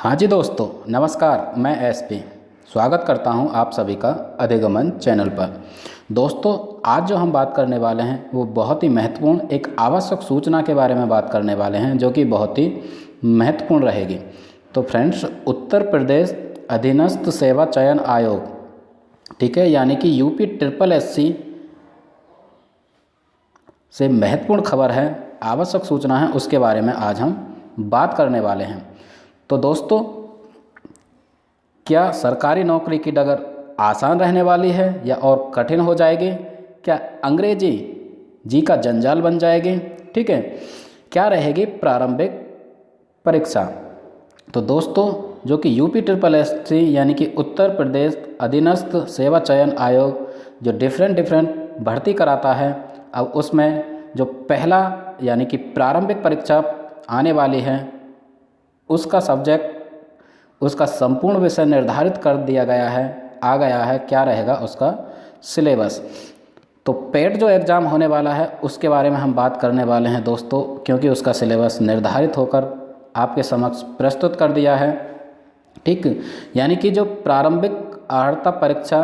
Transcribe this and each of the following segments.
हाँ जी दोस्तों, नमस्कार। मैं एसपी स्वागत करता हूं आप सभी का अधिगमन चैनल पर। दोस्तों, आज जो हम बात करने वाले हैं वो बहुत ही महत्वपूर्ण एक आवश्यक सूचना के बारे में बात करने वाले हैं, जो कि बहुत ही महत्वपूर्ण रहेगी। तो फ्रेंड्स, उत्तर प्रदेश अधीनस्थ सेवा चयन आयोग, ठीक है, यानी कि यूपी SSSC से महत्वपूर्ण खबर है, आवश्यक सूचना है, उसके बारे में आज हम बात करने वाले हैं। तो दोस्तों, क्या सरकारी नौकरी की डगर आसान रहने वाली है या और कठिन हो जाएगी? क्या अंग्रेजी जी का जंजाल बन जाएगी? ठीक है, क्या रहेगी प्रारंभिक परीक्षा? तो दोस्तों, जो कि यूपी SSSC यानी कि उत्तर प्रदेश अधीनस्थ सेवा चयन आयोग जो डिफरेंट भर्ती कराता है, अब उसमें जो पहला यानी कि प्रारंभिक परीक्षा आने वाली है, उसका सब्जेक्ट, उसका संपूर्ण विषय निर्धारित कर दिया गया है, आ गया है। क्या रहेगा उसका सिलेबस? तो पेट जो एग्ज़ाम होने वाला है उसके बारे में हम बात करने वाले हैं दोस्तों, क्योंकि उसका सिलेबस निर्धारित होकर आपके समक्ष प्रस्तुत कर दिया है। ठीक, यानी कि जो प्रारंभिक अर्हता परीक्षा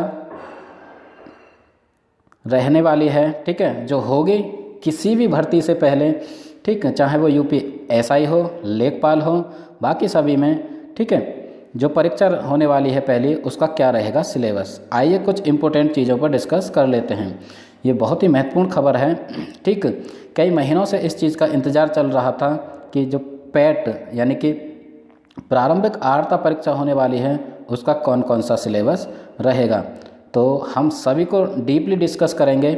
रहने वाली है, ठीक है, जो होगी किसी भी भर्ती से पहले, ठीक है, चाहे वो यूपी SI हो, लेखपाल हो, बाकी सभी में, ठीक है, जो परीक्षा होने वाली है पहली, उसका क्या रहेगा सिलेबस। आइए कुछ इम्पोर्टेंट चीज़ों पर डिस्कस कर लेते हैं। ये बहुत ही महत्वपूर्ण खबर है। ठीक, कई महीनों से इस चीज़ का इंतज़ार चल रहा था कि जो पेट यानी कि प्रारंभिक अर्हता परीक्षा होने वाली है, उसका कौन कौन सा सिलेबस रहेगा। तो हम सभी को डीपली डिस्कस करेंगे,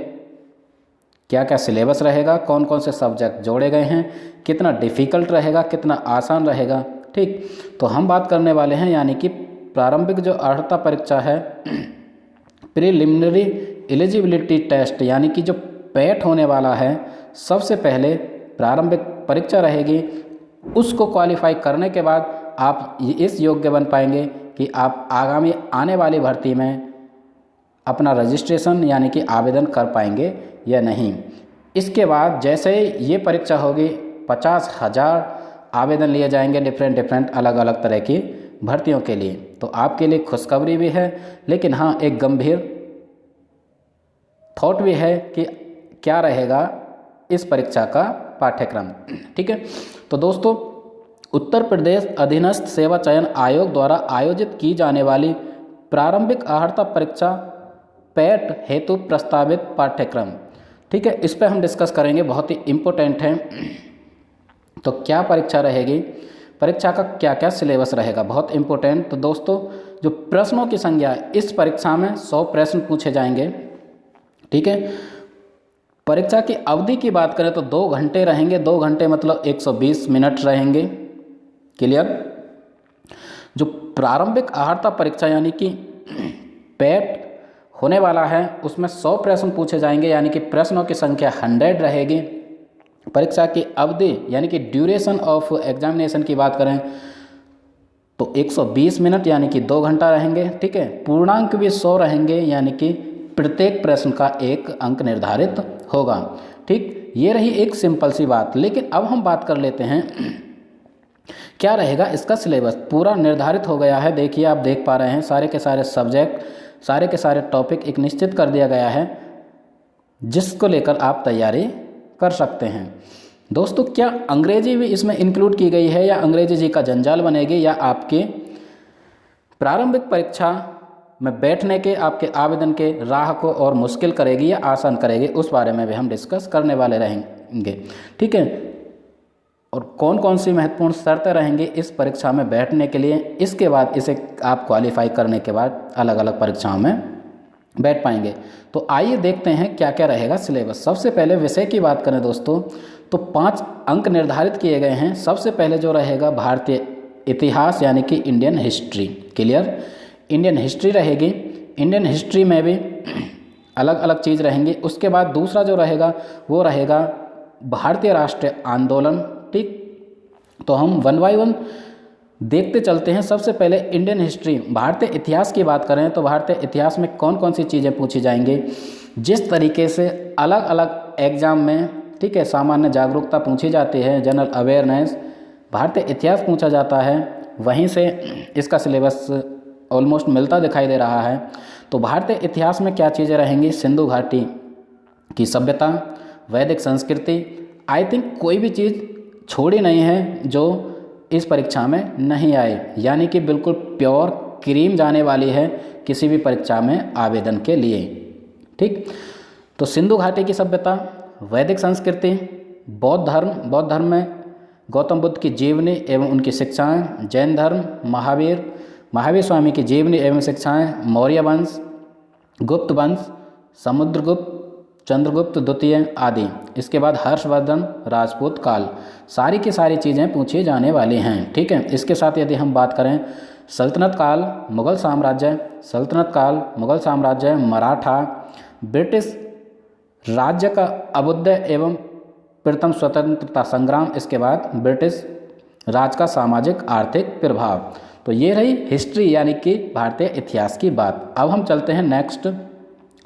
क्या क्या सिलेबस रहेगा, कौन कौन से सब्जेक्ट जोड़े गए हैं, कितना डिफ़िकल्ट रहेगा, कितना आसान रहेगा। ठीक, तो हम बात करने वाले हैं यानी कि प्रारंभिक जो अर्हता परीक्षा है, प्रीलिमिनरी एलिजिबिलिटी टेस्ट, यानी कि जो पेट होने वाला है, सबसे पहले प्रारंभिक परीक्षा रहेगी। उसको क्वालिफाई करने के बाद आप इस योग्य बन पाएंगे कि आप आगामी आने वाली भर्ती में अपना रजिस्ट्रेशन यानी कि आवेदन कर पाएंगे या नहीं। इसके बाद जैसे ही ये परीक्षा होगी, 50,000 आवेदन लिए जाएंगे डिफरेंट अलग अलग तरह की भर्तियों के लिए। तो आपके लिए खुशखबरी भी है, लेकिन हाँ, एक गंभीर थॉट भी है कि क्या रहेगा इस परीक्षा का पाठ्यक्रम। ठीक है, तो दोस्तों, उत्तर प्रदेश अधीनस्थ सेवा चयन आयोग द्वारा आयोजित की जाने वाली प्रारंभिक अर्हता परीक्षा पेट हेतु प्रस्तावित पाठ्यक्रम, ठीक है, इस पर हम डिस्कस करेंगे, बहुत ही इम्पोर्टेंट है। तो क्या परीक्षा रहेगी, परीक्षा का क्या क्या सिलेबस रहेगा, बहुत इम्पोर्टेंट। तो दोस्तों, जो प्रश्नों की संख्या है, इस परीक्षा में 100 प्रश्न पूछे जाएंगे। ठीक है, परीक्षा की अवधि की बात करें तो 2 घंटे रहेंगे। 2 घंटे मतलब 120 मिनट रहेंगे। क्लियर? जो प्रारंभिक अर्हता परीक्षा यानी कि पेट होने वाला है, उसमें 100 प्रश्न पूछे जाएंगे, यानी कि प्रश्नों की संख्या 100 रहेगी। परीक्षा की अवधि यानी कि ड्यूरेशन ऑफ एग्जामिनेशन की बात करें तो 120 मिनट यानी कि 2 घंटा रहेंगे। ठीक है, पूर्णांक भी 100 रहेंगे, यानी कि प्रत्येक प्रश्न का 1 अंक निर्धारित होगा। ठीक, ये रही एक सिंपल सी बात। लेकिन अब हम बात कर लेते हैं क्या रहेगा इसका सिलेबस। पूरा निर्धारित हो गया है, देखिए आप देख पा रहे हैं, सारे के सारे सब्जेक्ट, सारे के सारे टॉपिक एक निश्चित कर दिया गया है, जिसको लेकर आप तैयारी कर सकते हैं। दोस्तों, क्या अंग्रेजी भी इसमें इंक्लूड की गई है, या अंग्रेजी जी का जंजाल बनेगी, या आपके प्रारंभिक परीक्षा में बैठने के, आपके आवेदन के राह को और मुश्किल करेगी या आसान करेगी, उस बारे में भी हम डिस्कस करने वाले रहेंगे। ठीक है, और कौन कौन सी महत्वपूर्ण शर्तें रहेंगी इस परीक्षा में बैठने के लिए, इसके बाद इसे आप क्वालिफाई करने के बाद अलग अलग परीक्षाओं में बैठ पाएंगे। तो आइए देखते हैं क्या क्या रहेगा सिलेबस। सबसे पहले विषय की बात करें दोस्तों, तो 5 अंक निर्धारित किए गए हैं। सबसे पहले जो रहेगा भारतीय इतिहास यानी कि Indian history. Clear? Indian history रहेगी। इंडियन हिस्ट्री में भी अलग अलग चीज़ रहेंगी। उसके बाद दूसरा जो रहेगा वो रहेगा भारतीय राष्ट्रीय आंदोलन। ठीक, तो हम 1 बाय 1 देखते चलते हैं। सबसे पहले इंडियन हिस्ट्री, भारतीय इतिहास की बात करें तो भारतीय इतिहास में कौन कौन सी चीज़ें पूछी जाएंगी, जिस तरीके से अलग अलग एग्जाम में, ठीक है, सामान्य जागरूकता पूछी जाती है, जनरल अवेयरनेस, भारतीय इतिहास पूछा जाता है, वहीं से इसका सिलेबस ऑलमोस्ट मिलता दिखाई दे रहा है। तो भारतीय इतिहास में क्या चीज़ें रहेंगी? सिंधु घाटी की सभ्यता, वैदिक संस्कृति। आई थिंक कोई भी चीज़ छोड़ी नहीं है जो इस परीक्षा में नहीं आए, यानी कि बिल्कुल प्योर क्रीम जाने वाली है किसी भी परीक्षा में आवेदन के लिए। ठीक, तो सिंधु घाटी की सभ्यता, वैदिक संस्कृति, बौद्ध धर्म में गौतम बुद्ध की जीवनी एवं उनकी शिक्षाएं, जैन धर्म, महावीर स्वामी की जीवनी एवं शिक्षाएं, मौर्य वंश, गुप्त वंश, समुद्रगुप्त, चंद्रगुप्त द्वितीय आदि। इसके बाद हर्षवर्धन, राजपूत काल। सारी की सारी चीज़ें पूछी जाने वाली हैं। ठीक है, इसके साथ यदि हम बात करें सल्तनत काल, मुगल साम्राज्य, मराठा, ब्रिटिश राज्य का अभ्युदय एवं प्रथम स्वतंत्रता संग्राम, इसके बाद ब्रिटिश राज का सामाजिक आर्थिक प्रभाव। तो ये रही हिस्ट्री यानी कि भारतीय इतिहास की बात। अब हम चलते हैं नेक्स्ट,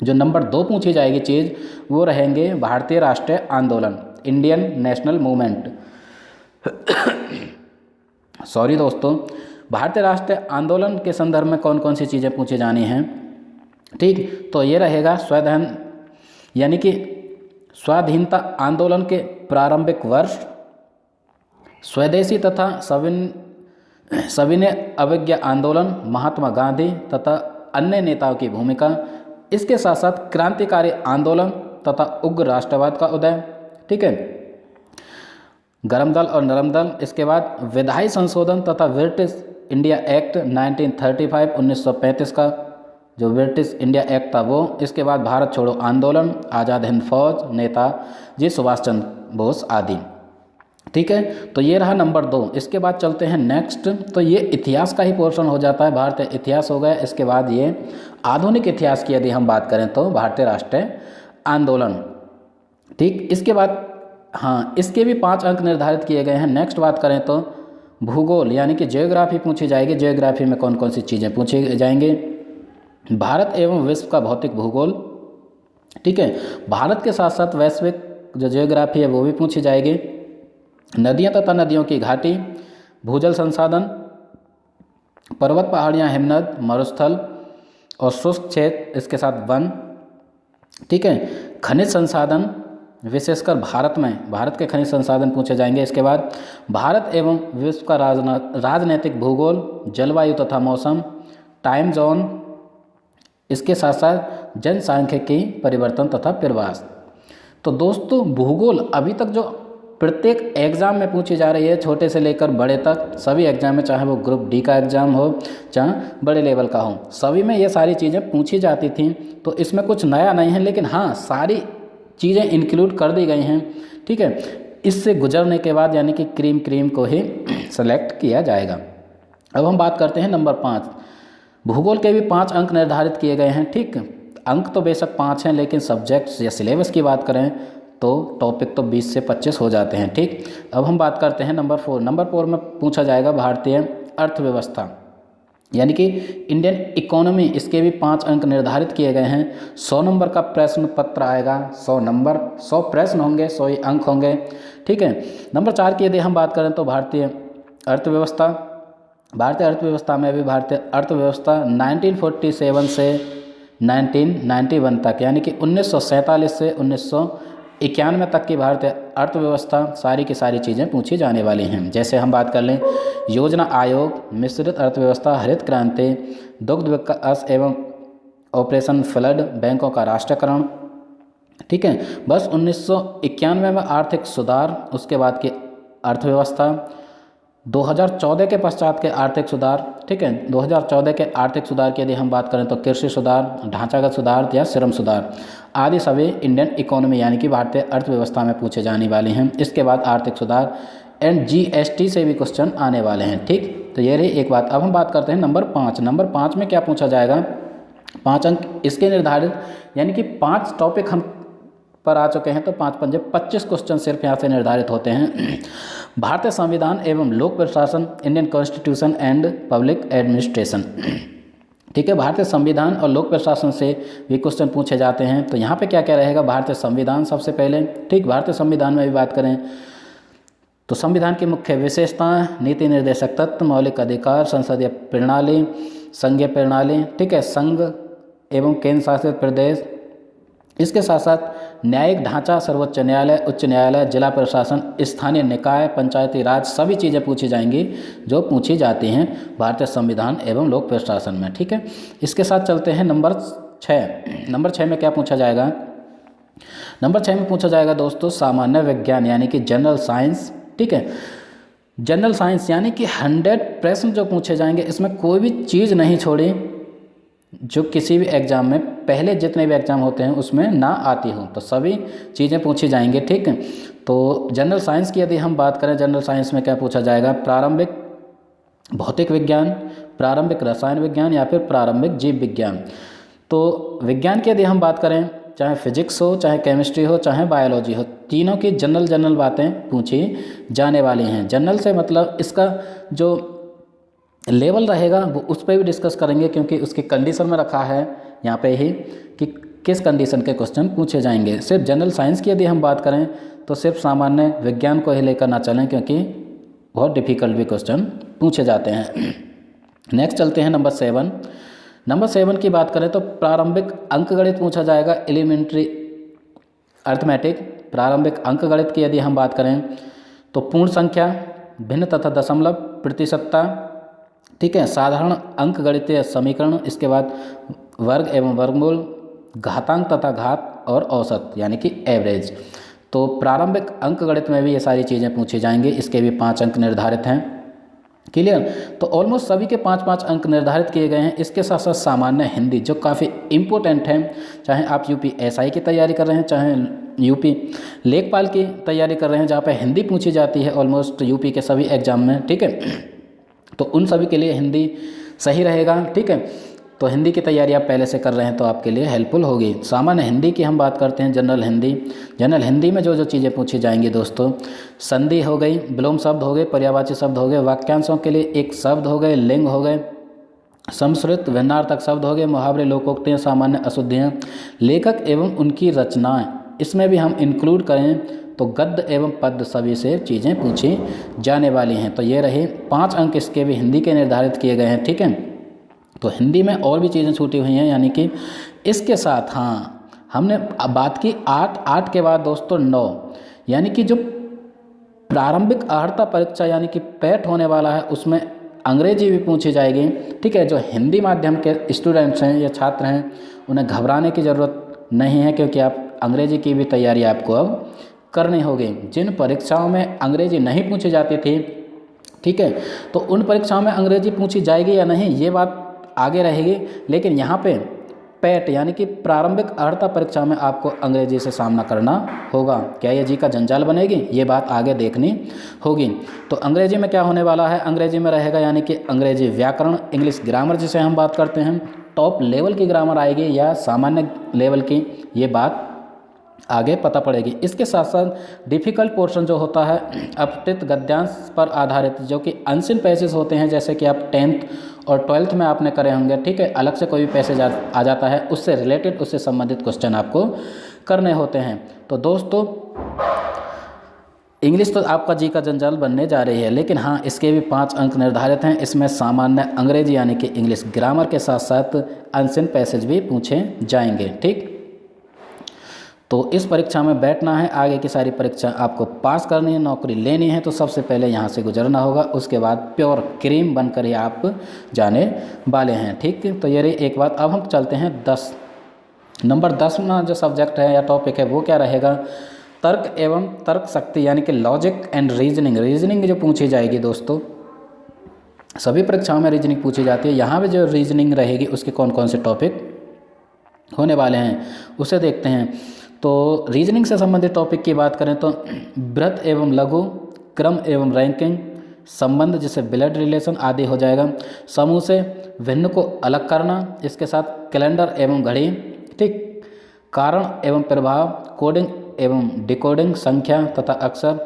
जो नंबर 2 पूछी जाएगी चीज़ वो रहेंगे भारतीय राष्ट्रीय आंदोलन, इंडियन नेशनल मूवमेंट। सॉरी दोस्तों, भारतीय राष्ट्रीय आंदोलन के संदर्भ में कौन कौन सी चीज़ें पूछी जानी हैं? ठीक, तो ये रहेगा स्वधन यानी कि स्वाधीनता आंदोलन के प्रारंभिक वर्ष, स्वदेशी तथा सविनय अवज्ञा आंदोलन, महात्मा गांधी तथा अन्य नेताओं की भूमिका, इसके साथ साथ क्रांतिकारी आंदोलन तथा उग्र राष्ट्रवाद का उदय। ठीक है, गरम दल और नरम दल। इसके बाद विधायी संशोधन तथा ब्रिटिश इंडिया एक्ट 1935 1935 का जो ब्रिटिश इंडिया एक्ट था वो। इसके बाद भारत छोड़ो आंदोलन, आज़ाद हिंद फौज, नेताजी सुभाष चंद्र बोस आदि। ठीक है, तो ये रहा नंबर 2। इसके बाद चलते हैं नेक्स्ट, तो ये इतिहास का ही पोर्शन हो जाता है, भारतीय इतिहास हो गया। इसके बाद ये आधुनिक इतिहास की यदि हम बात करें तो भारतीय राष्ट्रीय आंदोलन। ठीक, इसके बाद हाँ, इसके भी 5 अंक निर्धारित किए गए हैं। नेक्स्ट बात करें तो भूगोल यानी कि जियोग्राफी पूछी जाएगी। जियोग्राफी में कौन कौन सी चीज़ें पूछी जाएंगे? भारत एवं विश्व का भौतिक भूगोल। ठीक है, भारत के साथ साथ वैश्विक जो जियोग्राफी है वो भी पूछी जाएगी। नदियाँ तथा नदियों की घाटी, भूजल संसाधन, पर्वत पहाड़ियाँ, हिमनद, मरुस्थल और शुष्क क्षेत्र, इसके साथ वन। ठीक है, खनिज संसाधन, विशेषकर भारत के खनिज संसाधन पूछे जाएंगे। इसके बाद भारत एवं विश्व का राजनैतिक भूगोल, जलवायु तथा मौसम, टाइम जोन, इसके साथ साथ जनसांख्यिकी परिवर्तन तथा प्रवास। तो दोस्तों भूगोल अभी तक जो प्रत्येक एग्ज़ाम में पूछी जा रही है, छोटे से लेकर बड़े तक सभी एग्ज़ाम में, चाहे वो ग्रुप डी का एग्ज़ाम हो चाहे बड़े लेवल का हो, सभी में ये सारी चीज़ें पूछी जाती थी। तो इसमें कुछ नया नहीं है, लेकिन हाँ सारी चीज़ें इंक्लूड कर दी गई हैं। ठीक है, इससे गुजरने के बाद यानी कि क्रीम को ही सेलेक्ट किया जाएगा। अब हम बात करते हैं नंबर 5। भूगोल के भी 5 अंक निर्धारित किए गए हैं। ठीक, अंक तो बेशक 5 हैं, लेकिन सब्जेक्ट्स या सिलेबस की बात करें तो टॉपिक तो 20 से 25 हो जाते हैं। ठीक, अब हम बात करते हैं नंबर 4। नंबर 4 में पूछा जाएगा भारतीय अर्थव्यवस्था यानी कि इंडियन इकोनॉमी। इसके भी 5 अंक निर्धारित किए गए हैं। 100 नंबर का प्रश्न पत्र आएगा, 100 प्रश्न होंगे, 100 ही अंक होंगे। ठीक है, नंबर 4 की यदि हम बात करें तो भारतीय अर्थव्यवस्था में भी भारतीय अर्थव्यवस्था 1947 से 1991 तक यानी कि 1947 से 1991 तक की भारतीय अर्थव्यवस्था, सारी की सारी चीज़ें पूछी जाने वाली हैं। जैसे हम बात कर लें योजना आयोग, मिश्रित अर्थव्यवस्था, हरित क्रांति, दुग्ध विकास एवं ऑपरेशन फ्लड, बैंकों का राष्ट्रीयकरण। ठीक है, बस 1991 में आर्थिक सुधार, उसके बाद की अर्थव्यवस्था, 2014 के पश्चात के आर्थिक सुधार। ठीक है, 2014 के आर्थिक सुधार की यदि हम बात करें तो कृषि सुधार, ढांचागत सुधार या श्रम सुधार आदि सभी इंडियन इकोनॉमी यानी कि भारतीय अर्थव्यवस्था में पूछे जाने वाले हैं। इसके बाद आर्थिक सुधार एंड जीएसटी से भी क्वेश्चन आने वाले हैं। ठीक, तो ये रही एक बात। अब हम बात करते हैं नंबर 5। नंबर 5 में क्या पूछा जाएगा? 5 अंक इसके निर्धारित यानी कि 5 टॉपिक हम पर आ चुके हैं, तो 5 पंजे 25 क्वेश्चन सिर्फ यहाँ से निर्धारित होते हैं। भारतीय संविधान एवं लोक प्रशासन, Indian constitution and public administration. ठीक है, भारतीय संविधान और लोक प्रशासन से भी क्वेश्चन पूछे जाते हैं। तो यहाँ पे क्या क्या रहेगा? भारतीय संविधान सबसे पहले। ठीक, भारतीय संविधान में भी बात करें तो संविधान की मुख्य विशेषताएं, नीति निर्देशक तत्व, मौलिक अधिकार, संसदीय प्रणाली, संघीय प्रणाली, ठीक है, संघ एवं केंद्र शासित प्रदेश, इसके साथ साथ न्यायिक ढांचा, सर्वोच्च न्यायालय, उच्च न्यायालय, जिला प्रशासन, स्थानीय निकाय, पंचायती राज, सभी चीज़ें पूछी जाएंगी जो पूछी जाती हैं भारतीय संविधान एवं लोक प्रशासन में। ठीक है, इसके साथ चलते हैं नंबर 6। नंबर 6 में क्या पूछा जाएगा? नंबर 6 में पूछा जाएगा दोस्तों सामान्य विज्ञान यानी कि जनरल साइंस। ठीक है, जनरल साइंस यानी कि 100 प्रश्न जो पूछे जाएंगे, इसमें कोई भी चीज़ नहीं छोड़ी जो किसी भी एग्ज़ाम में, पहले जितने भी एग्ज़ाम होते हैं उसमें ना आती हो, तो सभी चीज़ें पूछी जाएंगी। ठीक है, तो जनरल साइंस की यदि हम बात करें, जनरल साइंस में क्या पूछा जाएगा? प्रारंभिक भौतिक विज्ञान, प्रारंभिक रसायन विज्ञान या फिर प्रारंभिक जीव विज्ञान। तो विज्ञान की यदि हम बात करें, चाहे फिजिक्स हो, चाहे केमिस्ट्री हो, चाहे बायोलॉजी हो, तीनों की जनरल बातें पूछी जाने वाली हैं। जनरल से मतलब इसका जो लेवल रहेगा वो उस पर भी डिस्कस करेंगे, क्योंकि उसकी कंडीशन में रखा है यहाँ पे ही कि किस कंडीशन के क्वेश्चन पूछे जाएंगे। सिर्फ जनरल साइंस की यदि हम बात करें तो सिर्फ सामान्य विज्ञान को ही लेकर ना चलें, क्योंकि बहुत डिफ़िकल्ट भी क्वेश्चन पूछे जाते हैं। नेक्स्ट चलते हैं नंबर 7। नंबर 7 की बात करें तो प्रारंभिक अंकगणित पूछा जाएगा, एलिमेंट्री अर्थमेटिक। प्रारंभिक अंकगणित की यदि हम बात करें तो पूर्ण संख्या, भिन्न तथा दशमलव, प्रतिशतता, ठीक है, साधारण अंकगणितीय समीकरण, इसके बाद वर्ग एवं वर्गमूल, घातांक तथा घात और औसत यानी कि एवरेज। तो प्रारंभिक अंकगणित में भी ये सारी चीज़ें पूछी जाएंगी, इसके भी 5 अंक निर्धारित हैं। क्लियर? तो ऑलमोस्ट सभी के 5-5 अंक निर्धारित किए गए हैं। इसके साथ साथ सामान्य हिंदी जो काफ़ी इम्पोर्टेंट है, चाहे आप यूपी एसआई की तैयारी कर रहे हैं, चाहे यूपी लेखपाल की तैयारी कर रहे हैं, जहाँ पे हिंदी पूछी जाती है ऑलमोस्ट यूपी के सभी एग्जाम में। ठीक है, तो उन सभी के लिए हिंदी सही रहेगा। ठीक है, तो हिंदी की तैयारी आप पहले से कर रहे हैं तो आपके लिए हेल्पफुल होगी। सामान्य हिंदी की हम बात करते हैं, जनरल हिंदी। जनरल हिंदी में जो जो चीज़ें पूछी जाएंगी दोस्तों, संधि हो गई, विलोम शब्द हो गए, पर्यायवाची शब्द हो गए, वाक्यांशों के लिए एक शब्द हो गए, लिंग हो गए, संस्कृत भिन्नार्थक शब्द हो गए, मुहावरे, लोकोक्तियाँ, सामान्य अशुद्धियाँ, लेखक एवं उनकी रचनाएँ, इसमें भी हम इंक्लूड करें तो गद्य एवं पद्य, सभी से चीज़ें पूछी जाने वाली हैं। तो ये रहे 5 अंक इसके भी हिंदी के निर्धारित किए गए हैं। ठीक है, तो हिंदी में और भी चीज़ें छूटी हुई हैं, यानी कि इसके साथ हाँ हमने बात की 8 के बाद दोस्तों 9, यानी कि जो प्रारंभिक अर्हता परीक्षा यानी कि पैट होने वाला है, उसमें अंग्रेजी भी पूछी जाएगी। ठीक है, जो हिंदी माध्यम के स्टूडेंट्स हैं या छात्र हैं उन्हें घबराने की ज़रूरत नहीं है, क्योंकि आप अंग्रेजी की भी तैयारी आपको अब करनी होगी। जिन परीक्षाओं में अंग्रेजी नहीं पूछी जाती थी, ठीक है, तो उन परीक्षाओं में अंग्रेजी पूछी जाएगी या नहीं ये बात आगे रहेगी, लेकिन यहाँ पे पैट यानी कि प्रारंभिक अर्हता परीक्षा में आपको अंग्रेजी से सामना करना होगा। क्या ये जी का जंजाल बनेगी, ये बात आगे देखनी होगी। तो अंग्रेजी में क्या होने वाला है? अंग्रेजी में रहेगा यानी कि अंग्रेजी व्याकरण, इंग्लिश ग्रामर जिसे हम बात करते हैं, टॉप लेवल की ग्रामर आएगी या सामान्य लेवल की, ये बात आगे पता पड़ेगी। इसके साथ साथ डिफ़िकल्ट पोर्शन जो होता है अपठित गद्यांश पर आधारित, जो कि अनसीन पैसेज होते हैं, जैसे कि आप 10th और 12th में आपने करे होंगे। ठीक है, अलग से कोई भी पैसेज आ जाता है, उससे रिलेटेड, उससे संबंधित क्वेश्चन आपको करने होते हैं। तो दोस्तों इंग्लिश तो आपका जी का जंजाल बनने जा रही है, लेकिन हाँ इसके भी 5 अंक निर्धारित हैं। इसमें सामान्य अंग्रेजी यानी कि इंग्लिश ग्रामर के साथ साथ अनसीन पैसेज भी पूछे जाएंगे। ठीक, तो इस परीक्षा में बैठना है, आगे की सारी परीक्षा आपको पास करनी है, नौकरी लेनी है, तो सबसे पहले यहाँ से गुजरना होगा, उसके बाद प्योर क्रीम बनकर ही आप जाने वाले हैं। ठीक, तो ये रही एक बात। अब हम चलते हैं 10 नंबर 10 में जो सब्जेक्ट है या टॉपिक है वो क्या रहेगा? तर्क एवं तर्क शक्ति यानी कि लॉजिक एंड रीजनिंग। रीजनिंग जो पूछी जाएगी दोस्तों, सभी परीक्षाओं में रीजनिंग पूछी जाती है, यहाँ पर जो रीजनिंग रहेगी उसके कौन कौन से टॉपिक होने वाले हैं उसे देखते हैं। तो रीजनिंग से संबंधित टॉपिक की बात करें तो बृहत एवं लघु, क्रम एवं रैंकिंग, संबंध जिसे ब्लड रिलेशन आदि हो जाएगा, समूह से भिन्न को अलग करना, इसके साथ कैलेंडर एवं घड़ी, ठीक, कारण एवं प्रभाव, कोडिंग एवं डिकोडिंग, संख्या तथा अक्षर,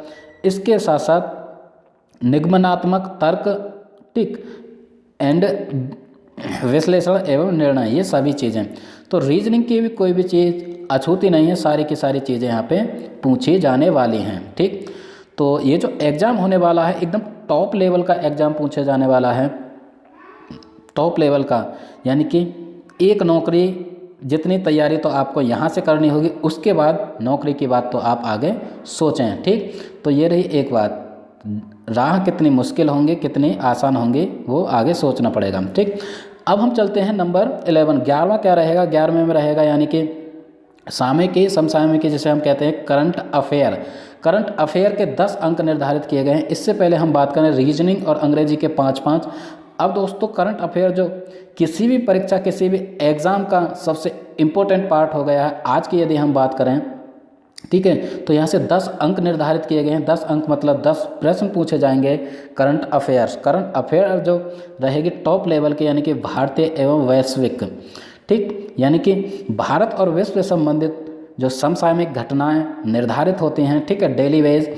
इसके साथ साथ निगमनात्मक तर्क, ठीक, एंड विश्लेषण एवं निर्णय, ये सभी चीज़ें। तो रीजनिंग की भी कोई भी चीज़ अछूती नहीं है, सारी की सारी चीज़ें यहाँ पे पूछी जाने वाली हैं। ठीक, तो ये जो एग्ज़ाम होने वाला है एकदम टॉप लेवल का एग्ज़ाम पूछे जाने वाला है, टॉप लेवल का, यानी कि एक नौकरी जितनी तैयारी तो आपको यहाँ से करनी होगी, उसके बाद नौकरी की बात तो आप आगे सोचें। ठीक, तो ये रही एक बात, राह कितनी मुश्किल होंगी कितनी आसान होंगी वो आगे सोचना पड़ेगा। ठीक, अब हम चलते हैं नंबर 11। 11वां क्या रहेगा? 11वें में रहेगा यानी कि सामयिकी समसामयिकी, जिसे हम कहते हैं करंट अफेयर। करंट अफेयर के 10 अंक निर्धारित किए गए हैं। इससे पहले हम बात करें रीजनिंग और अंग्रेजी के 5-5। अब दोस्तों करंट अफेयर जो किसी भी परीक्षा किसी भी एग्ज़ाम का सबसे इम्पोर्टेंट पार्ट हो गया है आज की यदि हम बात करें, ठीक है, तो यहाँ से 10 अंक निर्धारित किए गए हैं। 10 अंक मतलब 10 प्रश्न पूछे जाएंगे करंट अफेयर्स। करंट अफेयर जो रहेगी टॉप लेवल के, यानी कि भारतीय एवं वैश्विक। ठीक, यानी कि भारत और विश्व से संबंधित जो समसामयिक घटनाएं निर्धारित होती हैं, ठीक है, डेली वेज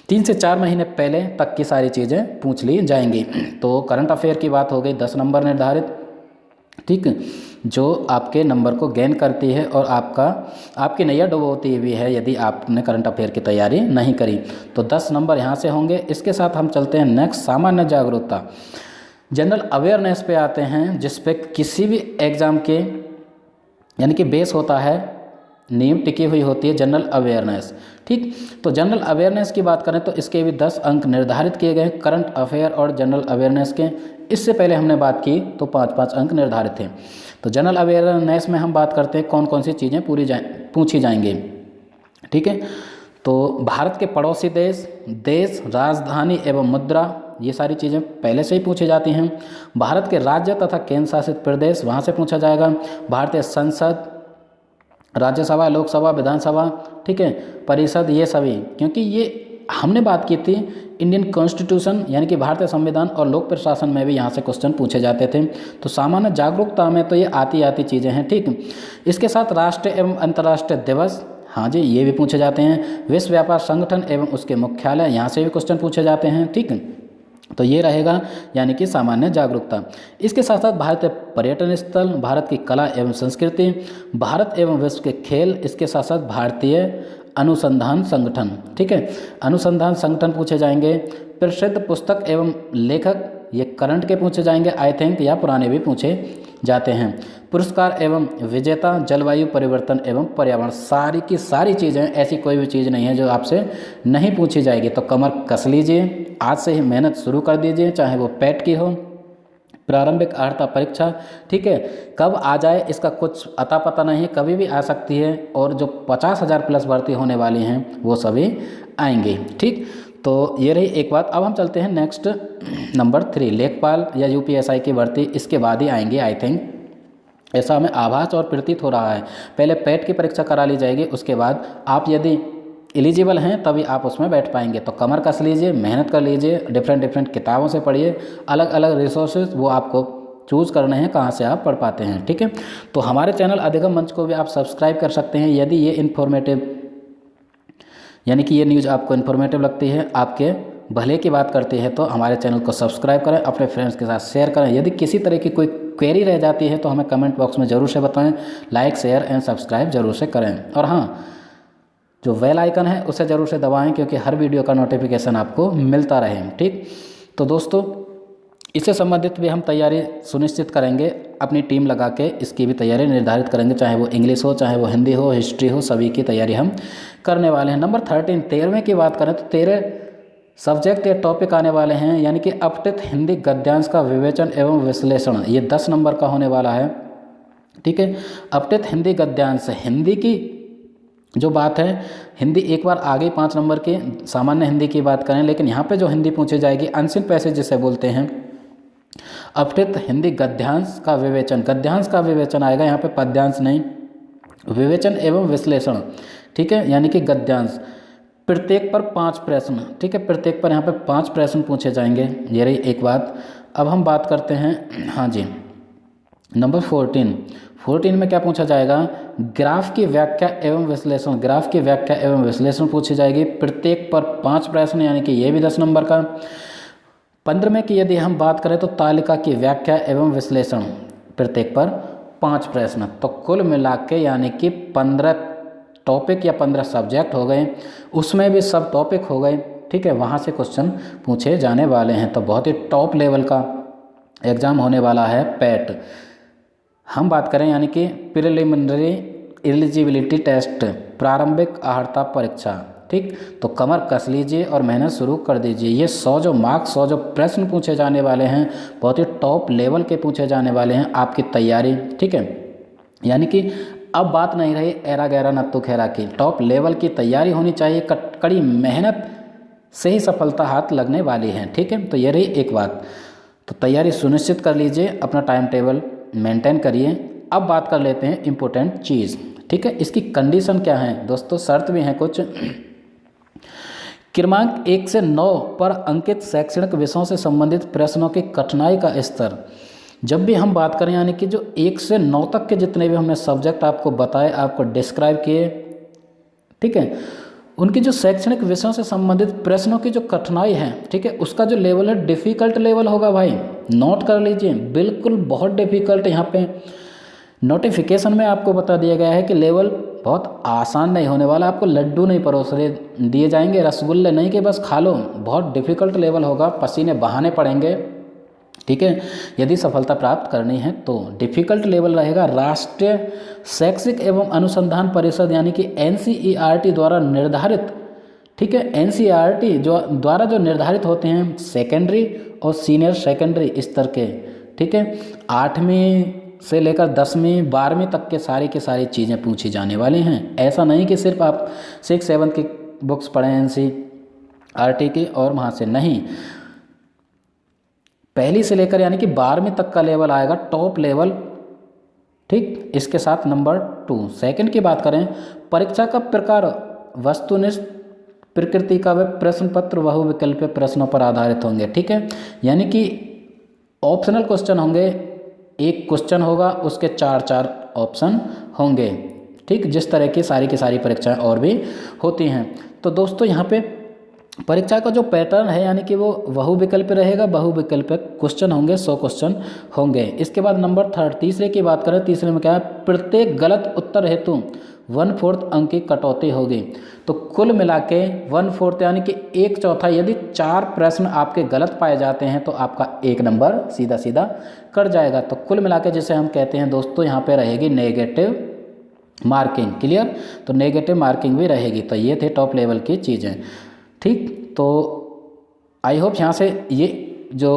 3 से 4 महीने पहले तक की सारी चीज़ें पूछ ली जाएंगी। तो करंट अफेयर की बात हो गई, 10 नंबर निर्धारित, ठीक, जो आपके नंबर को गेन करती है और आपकी नैया डुबोती भी है यदि आपने करंट अफेयर की तैयारी नहीं करी। तो 10 नंबर यहाँ से होंगे। इसके साथ हम चलते हैं नेक्स्ट, सामान्य जागरूकता। जनरल अवेयरनेस पे आते हैं, जिस पे किसी भी एग्ज़ाम के यानी कि बेस होता है, नींव टिकी हुई होती है जनरल अवेयरनेस। ठीक, तो जनरल अवेयरनेस की बात करें तो इसके भी 10 अंक निर्धारित किए गए हैं करंट अफेयर और जनरल अवेयरनेस के। इससे पहले हमने बात की तो 5-5 अंक निर्धारित थे। तो जनरल अवेयरनेस में हम बात करते हैं कौन कौन सी चीज़ें पूछी जाएंगी। ठीक है, तो भारत के पड़ोसी देश, राजधानी एवं मुद्रा, ये सारी चीज़ें पहले से ही पूछी जाती हैं। भारत के राज्य तथा केंद्र शासित प्रदेश, वहाँ से पूछा जाएगा। भारतीय संसद, राज्यसभा, लोकसभा, विधानसभा, ठीक है, परिषद, ये सभी, क्योंकि ये हमने बात की थी इंडियन कॉन्स्टिट्यूशन यानी कि भारतीय संविधान और लोक प्रशासन में भी यहाँ से क्वेश्चन पूछे जाते थे। तो सामान्य जागरूकता में तो ये आती चीज़ें हैं। ठीक, इसके साथ राष्ट्रीय एवं अंतर्राष्ट्रीय दिवस, हाँ जी, ये भी पूछे जाते हैं। विश्व व्यापार संगठन एवं उसके मुख्यालय, यहाँ से भी क्वेश्चन पूछे जाते हैं। ठीक, तो ये रहेगा यानी कि सामान्य जागरूकता। इसके साथ साथ भारतीय पर्यटन स्थल, भारत की कला एवं संस्कृति, भारत एवं विश्व के खेल, इसके साथ साथ भारतीय अनुसंधान संगठन, ठीक है, अनुसंधान संगठन पूछे जाएंगे। प्रसिद्ध पुस्तक एवं लेखक, ये करंट के पूछे जाएंगे आई थिंक, या पुराने भी पूछे जाते हैं। पुरस्कार एवं विजेता, जलवायु परिवर्तन एवं पर्यावरण, सारी की सारी चीज़ें, ऐसी कोई भी चीज़ नहीं है जो आपसे नहीं पूछी जाएगी। तो कमर कस लीजिए, आज से ही मेहनत शुरू कर दीजिए, चाहे वो पैट की हो, प्रारंभिक अर्हता परीक्षा, ठीक है, कब आ जाए इसका कुछ अता पता नहीं है, कभी भी आ सकती है। और जो 50,000 प्लस भर्ती होने वाली हैं वो सभी आएंगे। ठीक, तो ये रही एक बात। अब हम चलते हैं नेक्स्ट नंबर 3, लेखपाल या यूपीएसआई की भर्ती, इसके बाद ही आएंगे आई थिंक, ऐसा हमें आभास और प्रतीत हो रहा है। पहले पैट की परीक्षा करा ली जाएगी, उसके बाद आप यदि एलिजिबल हैं तभी आप उसमें बैठ पाएंगे। तो कमर कस लीजिए, मेहनत कर लीजिए, डिफरेंट किताबों से पढ़िए, अलग अलग रिसोर्सेज वो आपको चूज़ करने हैं कहाँ से आप पढ़ पाते हैं। ठीक है, तो हमारे चैनल अधिगम मंच को भी आप सब्सक्राइब कर सकते हैं। यदि ये इन्फॉर्मेटिव यानी कि ये न्यूज़ आपको इन्फॉर्मेटिव लगती है, आपके भले की बात करती है, तो हमारे चैनल को सब्सक्राइब करें, अपने फ्रेंड्स के साथ शेयर करें। यदि किसी तरह की कोई क्वेरी रह जाती है तो हमें कमेंट बॉक्स में ज़रूर से बताएं। लाइक, शेयर एंड सब्सक्राइब जरूर से करें। और हाँ, जो बेल आइकन है उसे ज़रूर से दबाएं, क्योंकि हर वीडियो का नोटिफिकेशन आपको मिलता रहे। ठीक, तो दोस्तों इससे संबंधित भी हम तैयारी सुनिश्चित करेंगे, अपनी टीम लगा के इसकी भी तैयारी निर्धारित करेंगे, चाहे वो इंग्लिश हो, चाहे वो हिंदी हो, हिस्ट्री हो, सभी की तैयारी हम करने वाले हैं। नंबर 13, 13वें की बात करें तो 13 सब्जेक्ट या टॉपिक आने वाले हैं, यानी कि अपठित हिंदी गद्यांश का विवेचन एवं विश्लेषण, ये 10 नंबर का होने वाला है। ठीक है, अपठित हिंदी गद्यांश, हिंदी की जो बात है, हिंदी एक बार आगे 5 नंबर की सामान्य हिंदी की बात करें, लेकिन यहाँ पे जो हिंदी पूछी जाएगी अनसिन पैसेज जिसे बोलते हैं, अपठित हिंदी गद्यांश का विवेचन, गद्यांश का विवेचन आएगा यहाँ पे, पद्यांश नहीं, विवेचन एवं विश्लेषण। ठीक है, यानी कि गद्यांश, प्रत्येक पर 5 प्रश्न, ठीक है, प्रत्येक पर यहाँ पे 5 प्रश्न पूछे जाएंगे। ये रही एक बात। अब हम बात करते हैं, हाँ जी, नंबर 14 में क्या पूछा जाएगा, ग्राफ की व्याख्या एवं विश्लेषण, ग्राफ की व्याख्या एवं विश्लेषण पूछी जाएगी, प्रत्येक पर 5 प्रश्न, यानी कि ये भी 10 नंबर का। 15वें की यदि हम बात करें तो तालिका की व्याख्या एवं विश्लेषण, प्रत्येक पर 5 प्रश्न। तो कुल मिला के यानी कि 15 टॉपिक या 15 सब्जेक्ट हो गए, उसमें भी सब टॉपिक हो गए, ठीक है, वहाँ से क्वेश्चन पूछे जाने वाले हैं। तो बहुत ही टॉप लेवल का एग्ज़ाम होने वाला है पैट। हम बात करें यानी कि प्रिलिमिनरी एलिजिबिलिटी टेस्ट, प्रारंभिक अर्हता परीक्षा, ठीक। तो कमर कस लीजिए और मेहनत शुरू कर दीजिए। ये 100 जो मार्क्स, 100 जो प्रश्न पूछे जाने वाले हैं, बहुत ही टॉप लेवल के पूछे जाने वाले हैं। आपकी तैयारी, ठीक है, यानी कि अब बात नहीं रही एरा गैरा नत्तू खेरा की, टॉप लेवल की तैयारी होनी चाहिए। कड़ी मेहनत से ही सफलता हाथ लगने वाली है, ठीक है। तो ये रही एक बात। तो तैयारी सुनिश्चित कर लीजिए, अपना टाइम टेबल मेंटेन करिए। अब बात कर लेते हैं इम्पोर्टेंट चीज़, ठीक है। इसकी कंडीशन क्या है दोस्तों, शर्त भी हैं कुछ। क्रमांक 1 से 9 पर अंकित शैक्षणिक विषयों से संबंधित प्रश्नों की कठिनाई का स्तर। जब भी हम बात करें यानी कि जो 1 से 9 तक के जितने भी हमने सब्जेक्ट आपको बताए, आपको डिस्क्राइब किए, ठीक है, उनकी जो शैक्षणिक विषयों से संबंधित प्रश्नों की जो कठिनाई है, ठीक है, उसका जो लेवल है डिफ़िकल्ट लेवल होगा भाई, नोट कर लीजिए। बिल्कुल बहुत डिफ़िकल्ट। यहाँ पे नोटिफिकेशन में आपको बता दिया गया है कि लेवल बहुत आसान नहीं होने वाला। आपको लड्डू नहीं परोसे दिए जाएंगे, रसगुल्ले नहीं कि बस खा लो। बहुत डिफ़िकल्ट लेवल होगा, पसीने बहाने पड़ेंगे, ठीक है, यदि सफलता प्राप्त करनी है तो। डिफ़िकल्ट लेवल रहेगा। राष्ट्रीय शैक्षिक एवं अनुसंधान परिषद यानी कि NCERT द्वारा निर्धारित, ठीक है, NCERT द्वारा जो निर्धारित होते हैं सेकेंडरी और सीनियर सेकेंडरी स्तर के, ठीक है, 8वीं से लेकर 10वीं 12वीं तक के सारी चीज़ें पूछी जाने वाली हैं। ऐसा नहीं कि सिर्फ आप 6, 7 की बुक्स पढ़ें NCERT की और वहाँ से नहीं, पहली से लेकर यानी कि 12वीं तक का लेवल आएगा, टॉप लेवल, ठीक। इसके साथ नंबर 2 सेकंड की बात करें, परीक्षा का प्रकार वस्तुनिष्ठ प्रकृति का व प्रश्न पत्र बहुविकल्पीय प्रश्नों पर आधारित होंगे, ठीक है, यानी कि ऑप्शनल क्वेश्चन होंगे। एक क्वेश्चन होगा, उसके 4 ऑप्शन होंगे, ठीक, जिस तरह की सारी परीक्षाएं और भी होती हैं। तो दोस्तों यहाँ पे परीक्षा का जो पैटर्न है यानी कि वो बहुविकल्प रहेगा, बहुविकल्प क्वेश्चन होंगे, 100 क्वेश्चन होंगे। इसके बाद नंबर 3 तीसरे की बात करें, तीसरे में क्या है, प्रत्येक गलत उत्तर हेतु 1/4 अंक की कटौती होगी। तो कुल मिला के 1/4 यानी कि 1/4, यदि 4 प्रश्न आपके गलत पाए जाते हैं तो आपका 1 नंबर सीधा कट जाएगा। तो कुल मिला के जिसे हम कहते हैं दोस्तों, यहाँ पे रहेगी नेगेटिव मार्किंग। क्लियर, तो नेगेटिव मार्किंग भी रहेगी। तो ये थे टॉप लेवल की चीज़ें, ठीक। तो आई होप यहाँ से ये जो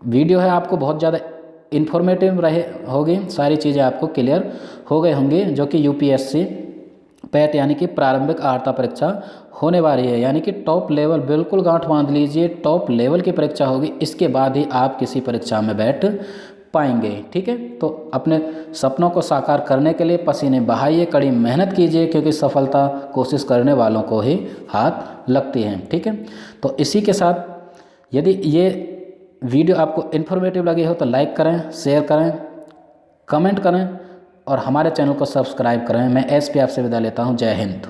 वीडियो है आपको बहुत ज़्यादा इन्फॉर्मेटिव रहे होगी, सारी चीज़ें आपको क्लियर हो गए होंगी, जो कि UPSC पैट यानी कि प्रारंभिक अर्हता परीक्षा होने वाली है। यानी कि टॉप लेवल, बिल्कुल गांठ बांध लीजिए, टॉप लेवल की परीक्षा होगी। इसके बाद ही आप किसी परीक्षा में बैठ पाएंगे, ठीक है। तो अपने सपनों को साकार करने के लिए पसीने बहाइए, कड़ी मेहनत कीजिए, क्योंकि सफलता कोशिश करने वालों को ही हाथ लगती है, ठीक है। तो इसी के साथ यदि ये वीडियो आपको इन्फॉर्मेटिव लगी हो तो लाइक करें, शेयर करें, कमेंट करें और हमारे चैनल को सब्सक्राइब करें। मैं SP आपसे विदा लेता हूँ। जय हिंद।